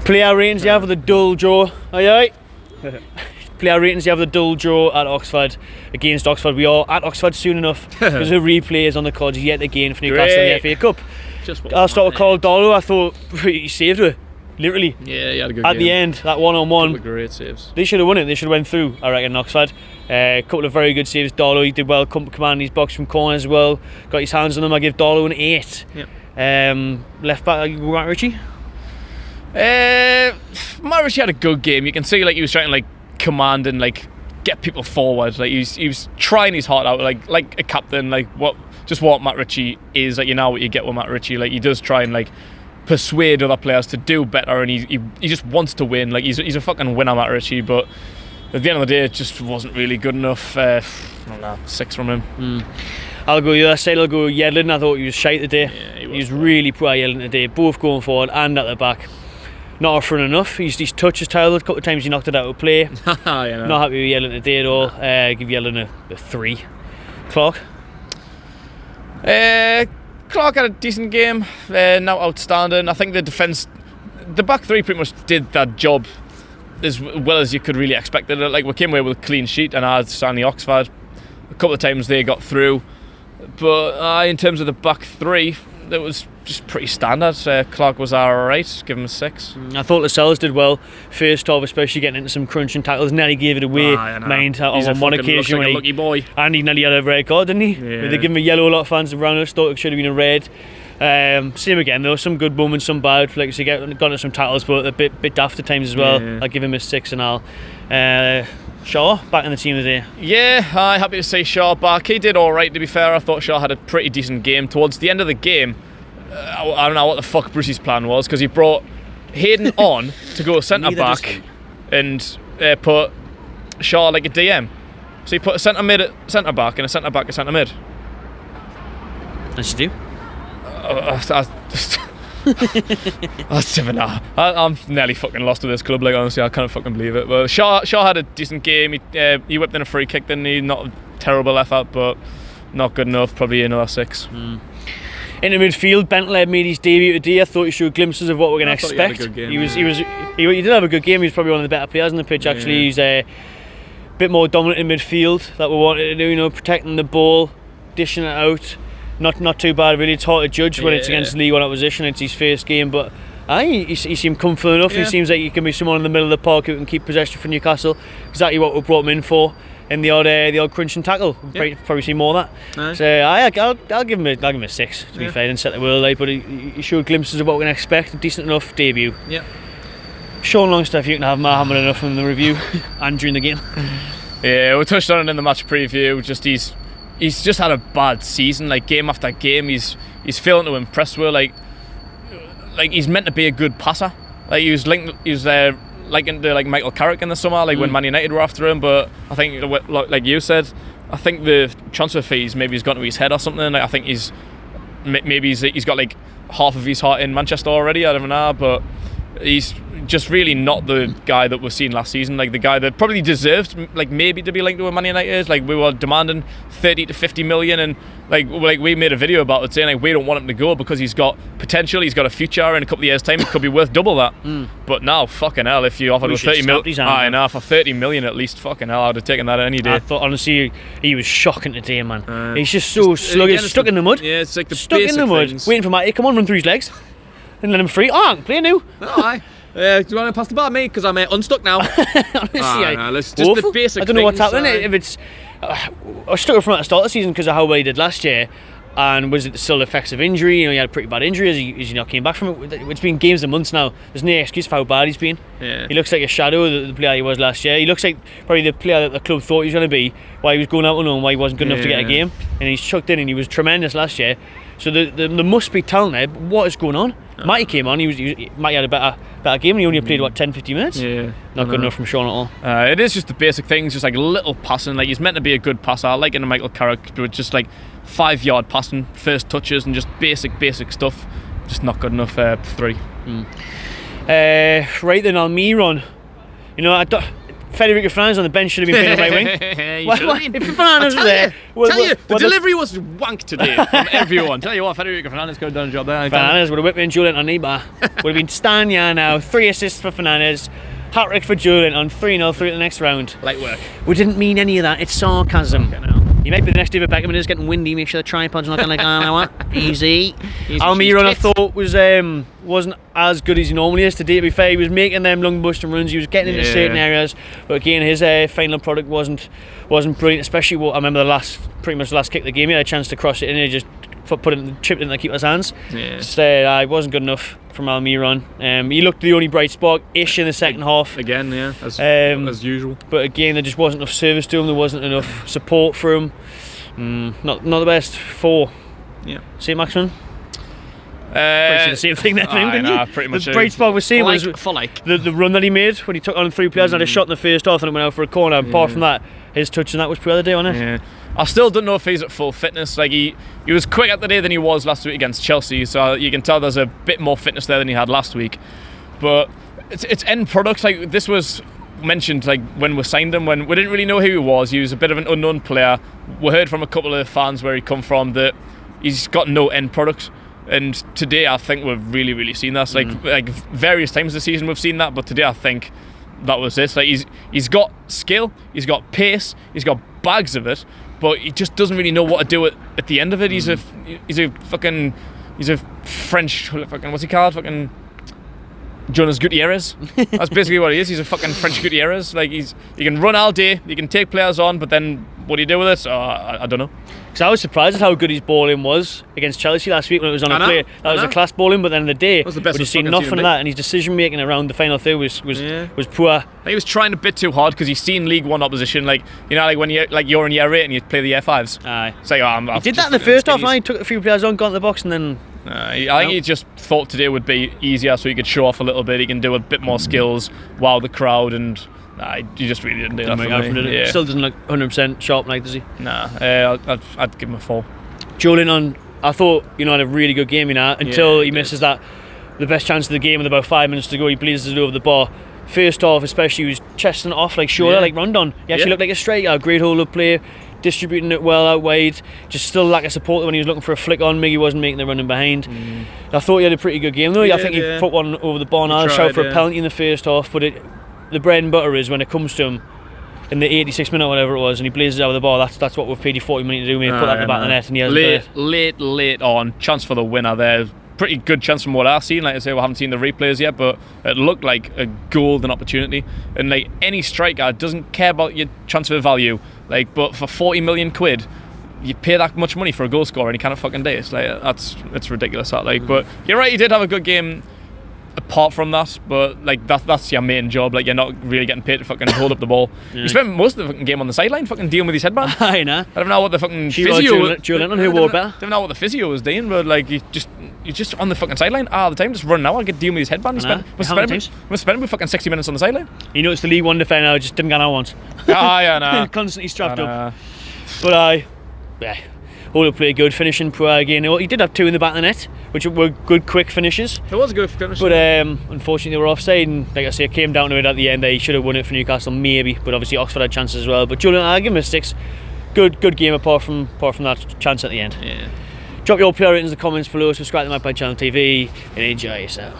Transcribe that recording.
Player ratings you have with the dull draw. Aye. Player ratings you have the dull draw at Oxford against Oxford. We are at Oxford soon enough because the replay is on the cards yet again for Newcastle in the FA Cup. I'll start with Carl Darlow. I thought he saved her, literally. Yeah, he had a good game. At the end, that one-on-one. Couple of great saves. They should have won it. They should have went through, I reckon, Oxford. A couple of very good saves. Darlow, he did well, commanding his box from corners as well. Got his hands on them. I give Darlow an 8. Yep. Left back, Matt Ritchie. Matt Ritchie had a good game. You can see like he was trying to like command and like get people forward. Like he was trying his heart out, like a captain, like what Matt Ritchie is. Like, you know what you get with Matt Ritchie. Like, he does try and like persuade other players to do better, and he just wants to win. Like, he's a fucking winner, Matt Ritchie. But at the end of the day, it just wasn't really good enough. I don't know, 6 from him. I'll go the other side. I'll go Yedlin. I thought he was shite today. Yeah, he was really poor Yedlin today, both going forward and at the back. Not offering enough. His touch is terrible. A couple of times he knocked it out of play. Not happy with Yedlin today at all. Give Yedlin a 3. Clark? Clark had a decent game. Not outstanding. I think the defence, the back three pretty much did that job as well as you could really expect it. Like, we came away with a clean sheet, and I had Stanley Oxford. A couple of times they got through. But in terms of the back three, it was just pretty standard. Clark was alright, give him a 6. I thought Lascelles did well first half, especially getting into some crunching tackles. Nearly gave it away. Mind on one occasion, like a lucky boy. And he nearly had a red card, didn't he? Yeah. They gave him a yellow. A lot of fans around us thought it should have been a red. Same again, there were some good moments, some bad. Like, so got into some tackles, but a bit daft at times as well. Yeah. I'll give him a 6 and all. Shaw back in the team today. Yeah, I'm happy to see Shaw back. He did alright, to be fair. I thought Shaw had a pretty decent game. Towards the end of the game, I don't know what the fuck Brucey's plan was, because he brought Hayden on to go centre back and put Shaw like a DM. So he put a centre mid at centre back and a centre back at centre mid. As you do. I'm nearly fucking lost with this club. Like, honestly, I can't fucking believe it. Well, Shaw had a decent game. He whipped in a free kick, didn't he? Not a terrible effort, but not good enough. Probably another 6. In the midfield, Bentley made his debut today. I thought he showed glimpses of what we're going to expect. He did have a good game. He was probably one of the better players on the pitch. Actually, he's a bit more dominant in midfield. That we wanted to do. You know, protecting the ball, dishing it out. Not too bad really. It's hard to judge when it's against League One opposition. It's his first game, but he seemed comfortable enough. He seems like he can be someone in the middle of the park who can keep possession for Newcastle. Exactly what we brought him in for. In the odd crunch and tackle, probably see more of that. Nice. So I'll give him a 6 to be fair. Didn't set the world light, but he showed glimpses of what we're going to expect. A decent enough debut. Yeah. Sean Longstaff, you can have Mohammed enough in the review and during the game. Yeah, we touched on it in the match preview. Just he's just had a bad season. Like, game after game, he's failing to impress. Like he's meant to be a good passer. Like, he was likened to like Michael Carrick in the summer, like when Man United were after him. But I think, like you said, I think the transfer fees maybe he's got to his head or something. Like, I think he's got like half of his heart in Manchester already. I don't know, but he's just really not the guy that we've seen last season. Like, the guy that probably deserved like maybe to be linked to a Man United. Like, we were demanding 30 to 50 million, and like we made a video about it saying like we don't want him to go because he's got potential, he's got a future. In a couple of years' time, it could be worth double that. But now, fucking hell, if you offered 30 million, for 30 million at least, fucking hell, I would have taken that any day. I thought, honestly, he was shocking today, man. He's just so sluggish, stuck in the mud. Yeah, it's like the stuck in the mud, waiting for Matty. Come on, run through his legs, and let him free. I can play now. No, aye. Do you want to pass the ball, mate? Because I'm unstuck now. Honestly, let's just the basic. I don't know what's happening. If it's, I stuck up from at the start of the season because of how well he did last year, and was it still effects of injury? You know, he had a pretty bad injury as he not came back from it. It's been games and months now. There's no excuse for how bad he's been. Yeah. He looks like a shadow of the player he was last year. He looks like probably the player that the club thought he was going to be, why he was going out alone, why he wasn't good enough to get a game, and he's chucked in and he was tremendous last year. So there must be talent there. But what is going on? Matty came on. Matty had a better game. And he only played 10-15 minutes. Yeah, not good enough from Sean at all. It is just the basic things, just like little passing. Like, he's meant to be a good passer. I like in Michael Carrick, but just like 5-yard passing, first touches, and just basic stuff. Just not good enough. 3. Right then, Almiron. You know, Federico Fernandes on the bench should have been playing right wing. Why, if Fernandes was there, the delivery was wank today from everyone. Tell you what, Federico Fernandes could have done a job there. Fernandes would have whipped in Julian on Ibar. Would have been Stanya now. 3 assists for Fernandes. Hat-trick for Julian on 3-0 through to the next round. Light work. We didn't mean any of that. It's sarcasm. You might be the next David Beckham and it's getting windy. Make sure the tripod's not going like, oh, what? Easy. Almiron, I thought, wasn't as good as he normally is today. To be fair, he was making them long busting runs. He was getting into certain areas. But again, his final product wasn't brilliant. Especially, I remember pretty much the last kick of the game. He had a chance to cross it in and he just chipped it in the keeper's hands. It wasn't good enough from Almiron. He looked the only bright spark-ish in the second half. Again, as usual. But again, there just wasn't enough service to him. There wasn't enough support for him. Not the best 4. Yeah. See, Maxman? The same thing there for him, didn't you? Pretty much. The bright spot was seeing was the run that he made when he took on 3 players and had a shot in the first half and it went out for a corner. Apart from that, his touch and that was poor the day, wasn't it? Yeah. I still don't know if he's at full fitness. Like he was quicker the day than he was last week against Chelsea, so you can tell there's a bit more fitness there than he had last week. But it's end products. Like this was mentioned like when we signed him, when we didn't really know who he was. He was a bit of an unknown player. We heard from a couple of fans where he come from that he's got no end product. And today I think we've really, really seen that. Like various times this season we've seen that, but today I think that was it. Like he's got skill, he's got pace, he's got bags of it, but he just doesn't really know what to do at the end of it. He's a French fucking, what's he called? Fucking Jonas Gutierrez. That's basically what he is. He's a fucking French Gutierrez. Like he can run all day, he can take players on, but then what do you do with it? I don't know. Because I was surprised at how good his bowling was against Chelsea last week when it was on a play. That was a class bowling, but then in the day, we just seen nothing of that, and his decision making around the final third was poor. He was trying a bit too hard because he's seen League One opposition, like when you're in year 8 and you play the year 5s. Aye. It's like, he did that in the first half. He took a few players on, got in the box, and then. I think he just thought today would be easier, so he could show off a little bit. He can do a bit more skills, wow the crowd, and he just really didn't do that for me. Yeah. Still doesn't look 100% sharp like, does he? Nah, I'd give him a 4. Julian I thought had a really good game until he misses the best chance of the game with about 5 minutes to go. He bleeds it over the bar. First half, especially, he was chesting it off like shoulder, like Rondon. He actually looked like a striker, great hold up play, distributing it well out wide. Just still lack of support when he was looking for a flick on. Miggy wasn't making the running behind. I thought he had a pretty good game though. I think he put one over the bar. I'll shout for a penalty in the first half, but the bread and butter is when it comes to him in the 86th minute or whatever it was and he blazes out of the ball. That's what we've paid you 40 million to do, mate. Put that in the back of the net, and he hasn't late on chance for the winner there. Pretty good chance from what I've seen. Like I say, we haven't seen the replays yet, but it looked like a golden opportunity. And like any striker doesn't care about your transfer value. Like, but for 40 million quid, you pay that much money for a goal scorer and he can't fucking do it. Like it's ridiculous. That like, but you're right. He did have a good game. Apart from that, but like that's your main job. Like you're not really getting paid to fucking hold up the ball. You spent most of the fucking game on the sideline, fucking dealing with his headband. I know. I don't know what the fucking physio. Julian, who wore better? Don't know what the physio was doing, but like you're just on the fucking sideline all the time, just running out. I get dealing with his headband. We spent with fucking 60 minutes on the sideline. You noticed the League One defender just didn't get out once. Yeah, nah. Constantly strapped up. But hold up play good, finishing poor again. He did have 2 in the back of the net, which were good quick finishes. It was a good finish. But unfortunately they were offside, and like I say, it came down to it at the end. They should have won it for Newcastle, maybe, but obviously Oxford had chances as well. But Julian, I'll give him a 6. Good game apart from that chance at the end. Yeah. Drop your player ratings in the comments below, subscribe to my channel TV, and enjoy yourself.